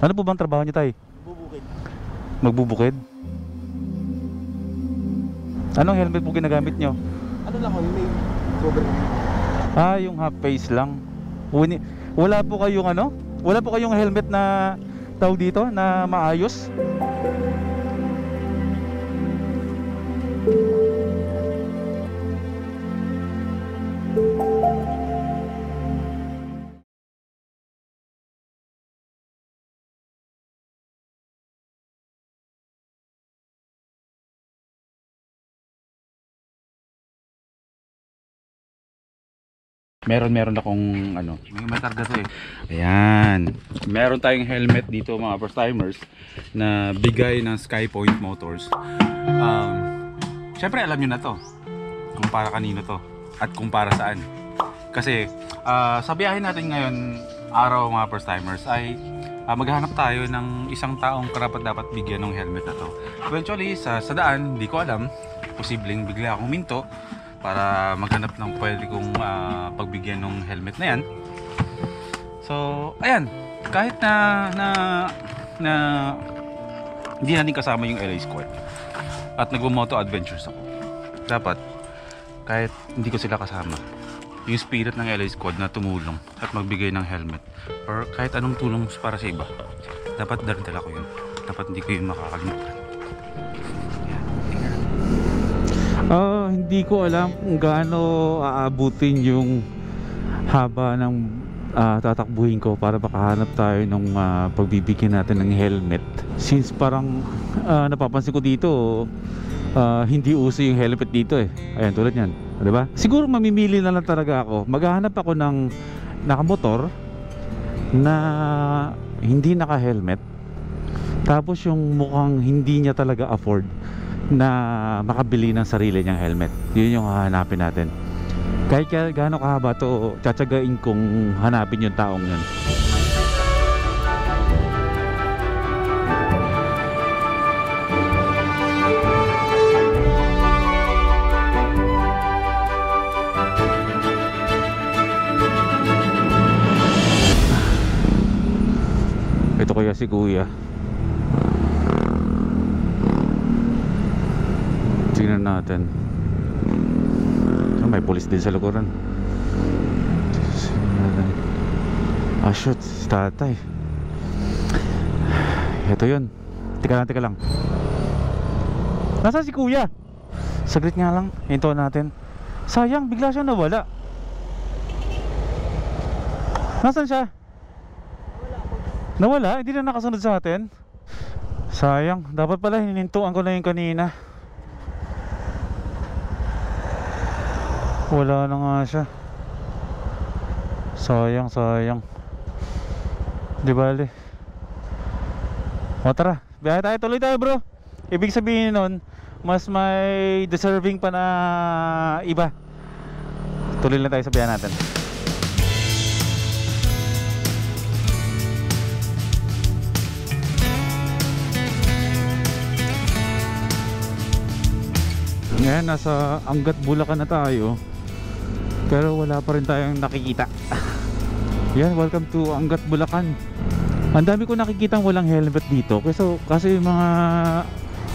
Ano po bang trabaho niyo, tay? Bubukid. Magbubukid? Anong helmet po ginagamit niyo? Ano lang ako, yung may cover. Ah, yung half face lang. Wala po kayong ano? Wala po kayong helmet na tawag dito na maayos? Meron akong ano, may karga to eh. Ayan. Meron tayong helmet dito mga first timers na bigay ng Skypoint Motors. Syempre alam niyo na to kung para kanino to at kung para saan. Kasi sa biyahe natin ngayon araw mga first timers ay maghahanap tayo ng isang taong karapat dapat bigyan ng helmet na to. Eventually sa daan, hindi ko alam, posibleng bigla akong minto para maghanap ng pwede kong pagbigyan ng helmet na yan. So, ayan, kahit na hindi natin kasama yung LA Squad at nagmo-moto adventures ako, dapat kahit hindi ko sila kasama, yung spirit ng LA Squad na tumulong at magbigay ng helmet or kahit anong tulong para sa iba, dapat dala ko yun. Dapat hindi ko yun makakalimutan. Hindi ko alam kung gaano aabutin yung haba ng tatakbuhin ko para makahanap tayo ng pagbibigyan natin ng helmet. Since parang napapansin ko dito hindi uso yung helmet dito eh. Ayan, tulad yan, diba? Siguro mamimili na lang talaga ako. Maghahanap ako ng nakamotor na hindi naka-helmet, tapos yung mukhang hindi niya talaga afford na makabili ng sarili niyang helmet. Yun yung hahanapin natin. Kahit gaano kahaba to, tsatsagain kong hanapin yung taong yun. Ito kaya si kuya. Tingnan natin. May pulis din sa lukuran. Shoot, si tatay. Ito yun. Tika lang. Nasaan si kuya? Saglit nga lang, hintuan natin. Sayang, bigla siya nawala. Nasaan siya? Nawala? Hindi na nakasunod sa atin. Sayang, dapat pala hinintuan ko na yung kanina. Wala na nga siya. Sayang. Di bale. O tara, biyahe tayo, tuloy tayo bro. Ibig sabihin nun, mas may deserving pa na iba. Tuloy lang tayo sa biyahe natin. Ngayon nasa Angat, Bulacan na tayo, pero wala pa rin tayong nakikita. Yan, welcome to Angat, Bulacan. Ang dami ko nakikita walang helmet dito. Kasi yung mga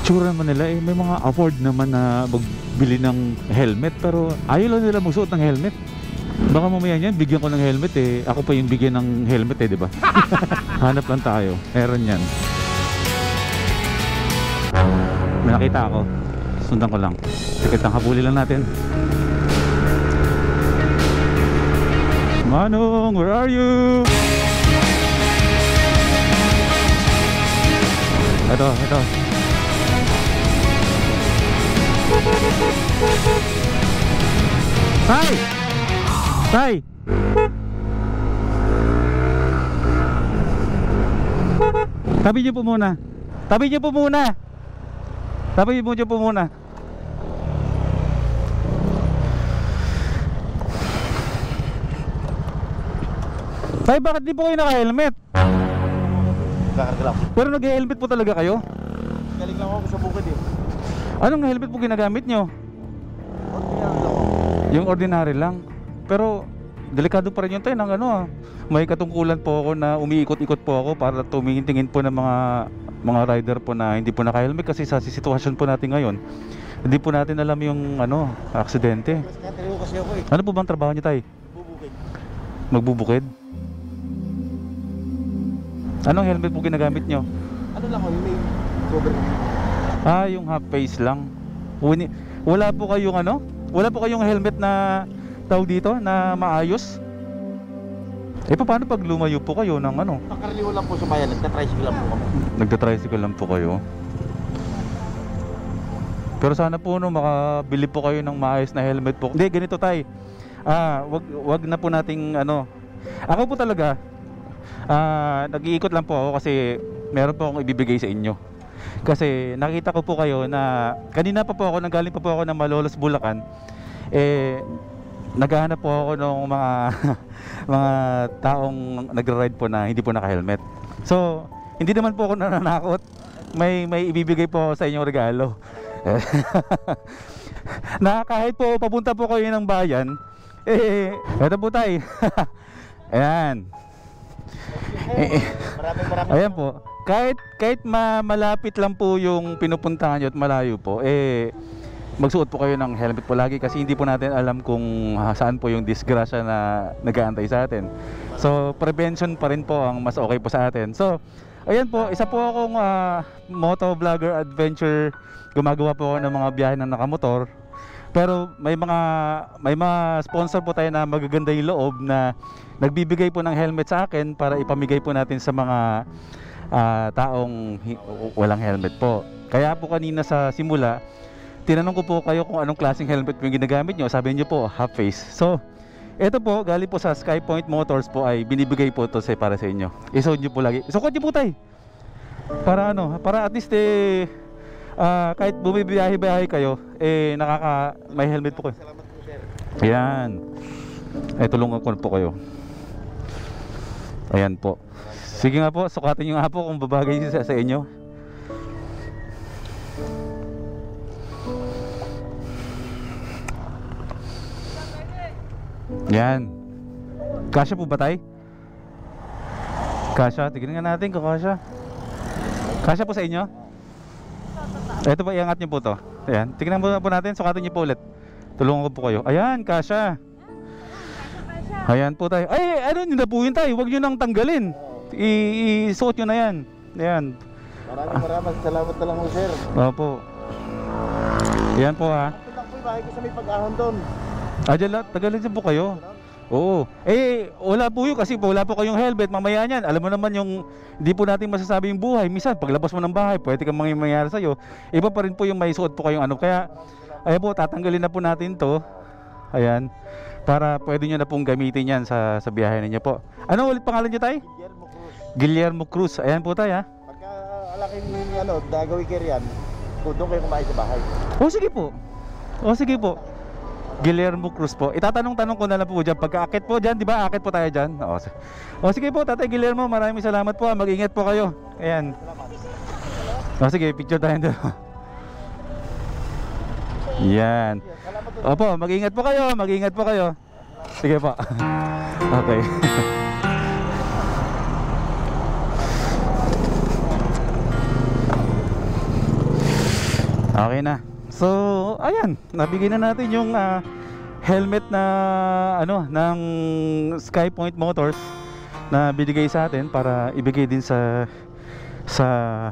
tsura naman nila may mga afford naman na magbili ng helmet, pero ayaw lang nila magsuot ng helmet. Baka mamaya yan, bigyan ko ng helmet ako pa yung bigyan ng helmet di ba? Hanap lang tayo, meron yan. May nakita ako, sundan ko lang. Tikit ang habuli lang natin. Manong, where are you? Ito. Tay! Tabi niyo po muna. Tay, bakit di po kayo naka-helmet? Kakarga lang. Pero nag-helmet po talaga kayo? Galing lang ako sa bukid eh. Anong helmet po ginagamit nyo? Ordinary lang ako. Yung ordinary lang. Pero delikado pa rin yun tayo ng ano may katungkulan po ako na umiikot-ikot po ako para tumingin-tingin po ng mga rider po na hindi po naka-helmet kasi sa sitwasyon po natin ngayon hindi po natin alam yung ano aksidente. Kasi ako eh. Ano po bang trabaho niyo tay? Bubukid. Magbubukid? Anong helmet po ginagamit nyo? Ano lang ako, yung may cover. Yung half face lang. Wala po kayong ano? Wala po kayong helmet na tawag dito na maayos? Paano pag lumayo po kayo ng ano? Pakaraniwan lang po sa bayan, nagta-tricycle lang po kami. Nagta-tricycle lang po kayo. Pero sana po no makabili po kayo ng maayos na helmet po. Hindi ganito tay. Wag na po nating ano. Ako po talaga nag-iikot lang po ako kasi meron po akong ibibigay sa inyo. Kasi nakita ko po kayo na kanina pa po ako nanggaling pa po ako ng Malolos, Bulacan. Naghahanap po ako ng mga mga taong nagra-ride po na hindi po naka-helmet. So, hindi naman po ako nananakot. May ibibigay po ako sa inyong regalo. Na kahit po papunta po kayo ng bayan, eto po tayo. Ayan. Maraming Ayan po. Kahit malapit lang po yung pinupuntahan nyo at malayo po, magsuot po kayo ng helmet po lagi kasi hindi po natin alam kung saan po yung disgrasya na nag-aantay sa atin. So, prevention pa rin po ang mas okay po sa atin. So, ayan po, isa po akong moto vlogger adventure. Gumagawa po ako ng mga biyahe ng nakamotor. Pero may mga sponsor po tayo na magaganda yung loob na nagbibigay po ng helmet sa akin para ipamigay po natin sa mga taong walang helmet po. Kaya po kanina sa simula, tinanong ko po kayo kung anong klaseng helmet po yung ginagamit nyo. Sabi nyo po, half face. So, ito po, galing po sa Skypoint Motors po ay binibigay po ito para sa inyo. Isuot nyo po lagi. Isukot nyo po tayo. Para ano, para at least kahit bumibiyahe-biyahe kayo, may helmet po kayo. Salamat po, sir. Ayan. Tulungan ko po kayo. Ayan po. Sige nga po, sukatin nyo nga po kung babagay sa inyo. Yan. Kasya po ba tay? Kasya, tignan nga natin kung kasya. Kasya po sa inyo? Ito po, iangat nyo po to. Ayan, tignan po natin, sukatin nyo po ulit. Tulungan ko po kayo. Ayan, kasya. Ayan po tayo. Ay, ano nyo na po yun tayo? Huwag nyo nang tanggalin. Isuot nyo na yan. Ayan. Maraming salamat na lang po, sir. Opo. Ayan po ha. Ito lang po yung bahay ko sa may pag-ahon doon. Diyan lang, tagalin din po kayo. Oo. Wala po yun kasi wala po kayong helmet. Mamaya niyan, alam mo naman yung hindi po natin masasabi yung buhay. Minsan, paglabas mo ng bahay, pwede kang mangyayari sa'yo. Iba pa rin po yung may suot po kayong ano. Kaya, ayan po, tatanggalin na po natin to. Ayan. Para pwede nyo na pong gamitin yan sa biyahe ninyo po. Ano ulit pangalan nyo tayo? Guillermo Cruz. Guillermo Cruz. Ayan po tayo ha. Pagka alaking dagawi kayo yan, doon kayo kumain sa bahay. Sige po. Sige po. Guillermo Cruz po. Itatanong-tanong ko na lang po dyan. Pagka-akit po dyan, di ba? Akit po tayo dyan. Sige po, Tatay Guillermo. Maraming salamat po. Mag-ingat po kayo. Ayan. Sige, picture tayo doon. Yan. Opo, mag-ingat po kayo. Mag-ingat po kayo. Sige po. Okay. Okay na. So, ayan, nabigyan na natin yung helmet na ng Skypoint Motors na binigay sa atin para ibigay din sa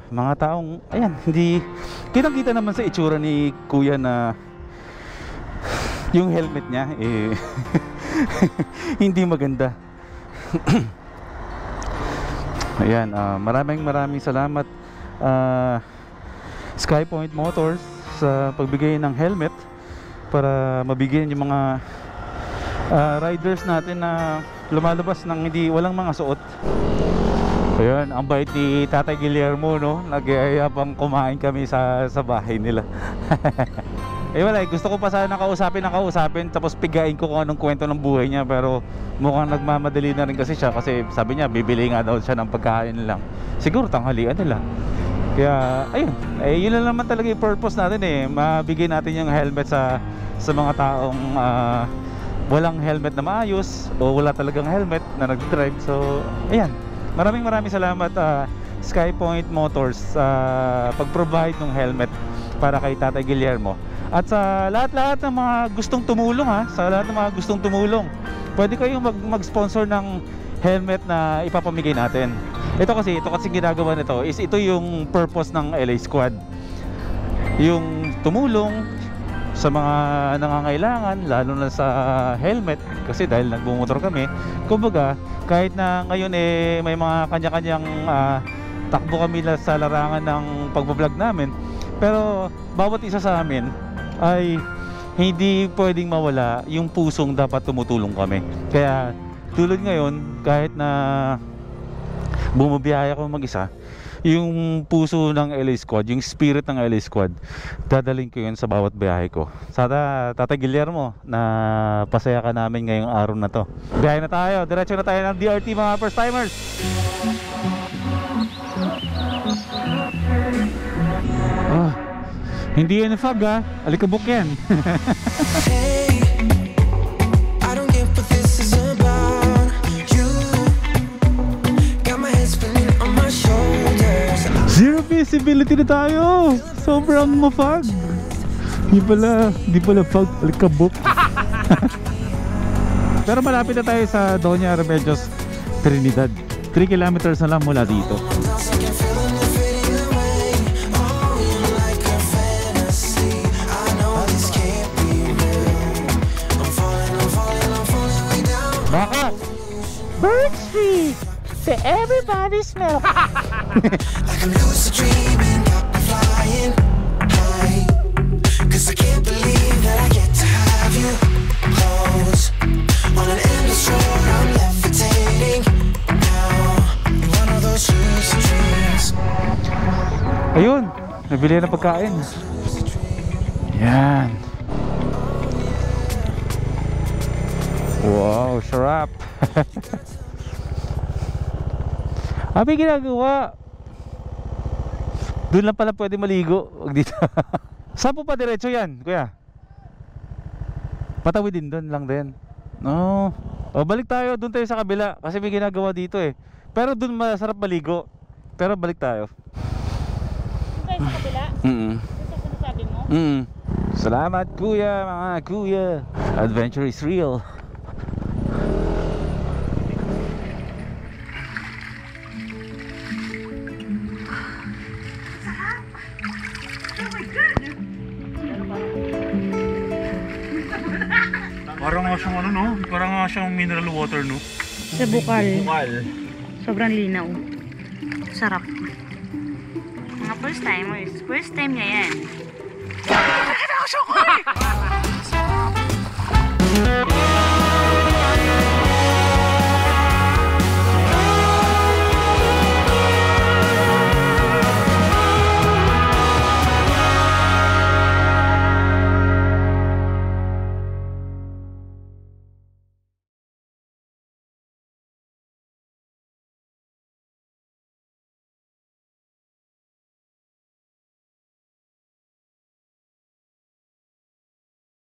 mga taong ayan, hindi kitang-kita naman sa itsura ni Kuya na yung helmet niya hindi maganda. Ayan, maraming salamat Skypoint Motors sa pagbigay ng helmet para mabigyan yung mga riders natin na lumalabas ng walang mga suot. Ayan, ang bait ni Tatay Guillermo, no? Nag-iaya pang kumain kami sa bahay nila. Wala, gusto ko pa sana nakausapin tapos pigain ko kung anong kwento ng buhay niya, pero mukhang nagmamadali na rin kasi siya kasi sabi niya bibili nga daw siya ng pagkain lang. Siguro tanghalian nila. Kaya ayun, yun lang naman talaga yung purpose natin mabigay natin yung helmet sa mga taong walang helmet na maayos o wala talagang helmet na nag-drive. So ayan, maraming salamat Skypoint Motors sa pag-provide ng helmet para kay Tatay Guillermo. At sa lahat-lahat ng mga gustong tumulong sa lahat ng mga gustong tumulong, pwede kayong mag-sponsor ng helmet na ipapamigay natin. Ito kasi ginagawa nito is ito yung purpose ng LA Squad. Yung tumulong sa mga nangangailangan, lalo na sa helmet, kasi dahil nagbumotor kami. Kumbaga, kahit na ngayon may mga kanya-kanyang takbo kami sa larangan ng pagbablog namin, pero bawat isa sa amin ay hindi pwedeng mawala yung pusong dapat tumutulong kami. Kaya tulad ngayon, kahit na bumabiyaya ako mag-isa, yung puso ng LA Squad, yung spirit ng LA Squad, dadaling ko yun sa bawat biyahe ko. Sana Tatay Guillermo, na pasaya ka namin ngayong araw na to. Biyahe na tayo, diretso na tayo ng DRT mga first timers. Hindi yan fog alikabok yan. Hey, I don't get what this is about. You got my head spinning on my shoulders. Zero visibility na tayo. Sobrang mafog. Di pala fog, alikabok. Pero malapit na tayo sa Doña Remedios Trinidad. 3 kilometers na lang mula dito. Baka Bird Street to everybody's milk. Like I'm lucid dreaming, got me flying high. 'Cause I can't believe that I get to have you close. On an endless road, I'm levitating now. In one of those lucid dreams. Ayun, nabili na pagkain. Yan. Wow, sarap. Abi ginagawa. Doon lang pala pwede maligo. Wag dito. Saan po pa diretso yan, kuya? Patawid din doon lang din. No. O balik tayo, doon tayo sa kabila kasi may ginagawa dito Pero doon masarap maligo. Pero balik tayo. Doon tayo sa kabila? Doon sa sinasabi mo? Salamat kuya, mga kuya. Adventure is real. Parang nga siyang ano, no? Parang nga siyang mineral water, no? Sa bukal. Bukal. Sobrang linaw. Sarap. Mga first timers. First time niya yan.